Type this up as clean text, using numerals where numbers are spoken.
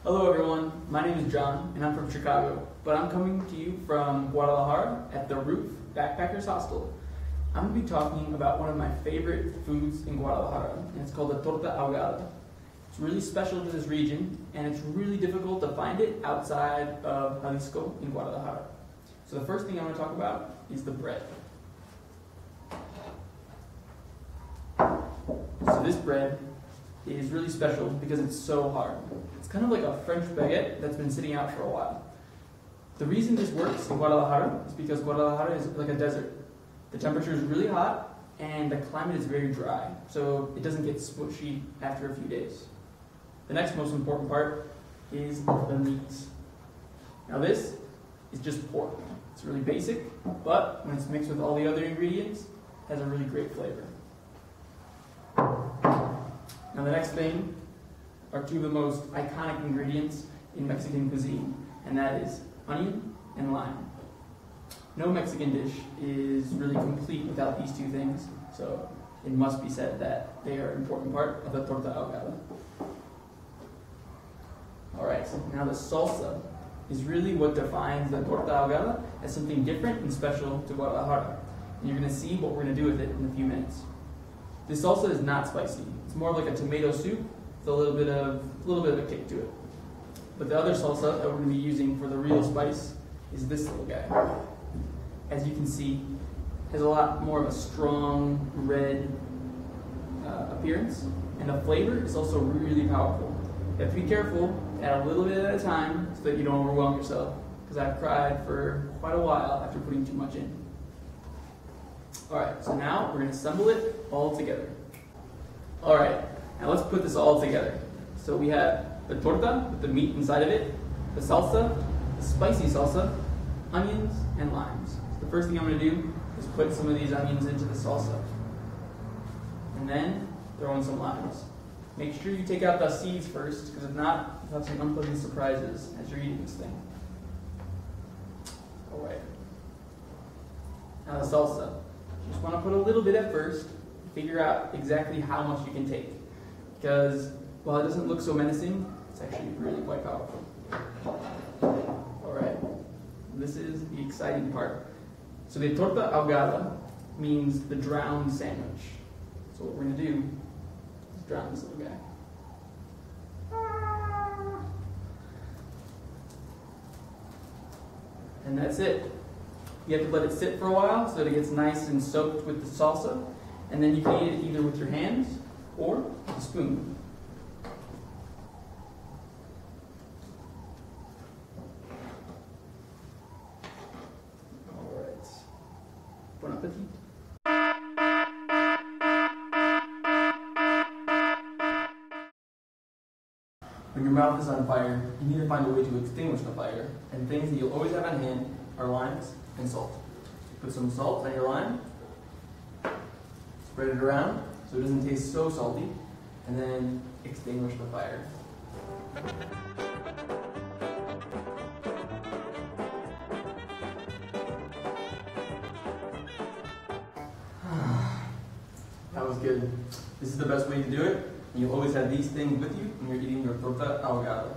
Hello everyone, my name is John and I'm from Chicago, but I'm coming to you from Guadalajara at the Roof Backpackers Hostel. I'm going to be talking about one of my favorite foods in Guadalajara, and it's called the Torta ahogada. It's really special to this region, and it's really difficult to find it outside of Jalisco in Guadalajara. So the first thing I'm going to talk about is the bread. So this bread is really special because it's so hard. It's kind of like a French baguette that's been sitting out for a while. The reason this works in Guadalajara is because Guadalajara is like a desert. The temperature is really hot and the climate is very dry, so it doesn't get smushy after a few days. The next most important part is the meats. Now this is just pork. It's really basic, but when it's mixed with all the other ingredients, it has a really great flavor. Now the next thing are two of the most iconic ingredients in Mexican cuisine, and that is onion and lime. No Mexican dish is really complete without these two things, so it must be said that they are an important part of the torta ahogada. Alright, so now the salsa is really what defines the torta ahogada as something different and special to Guadalajara. And you're going to see what we're going to do with it in a few minutes. This salsa is not spicy. It's more like a tomato soup with a little bit of a kick to it. But the other salsa that we're going to be using for the real spice is this little guy. As you can see, it has a lot more of a strong red appearance, and the flavor is also really powerful. You have to be careful, add a little bit at a time so that you don't overwhelm yourself, because I've cried for quite a while after putting too much in. Alright, so now we're going to assemble it all together. Alright, now let's put this all together. So we have the torta with the meat inside of it, the salsa, the spicy salsa, onions, and limes. So the first thing I'm going to do is put some of these onions into the salsa. And then throw in some limes. Make sure you take out the seeds first, because if not, you'll have some unpleasant surprises as you're eating this thing. Alright. Now the salsa. You just want to put a little bit at first, figure out exactly how much you can take. Because while it doesn't look so menacing, it's actually really quite powerful. Alright, this is the exciting part. So the torta ahogada means the drowned sandwich. So what we're going to do is drown this little guy. And that's it. You have to let it sit for a while so that it gets nice and soaked with the salsa, and then you can eat it either with your hands or with a spoon. Alright. Bon appetit. When your mouth is on fire, you need to find a way to extinguish the fire, and things that you'll always have on hand are limes and salt. Put some salt on your lime, spread it around so it doesn't taste so salty, and then extinguish the fire. That was good. This is the best way to do it, and you'll always have these things with you when you're eating your torta ahogada.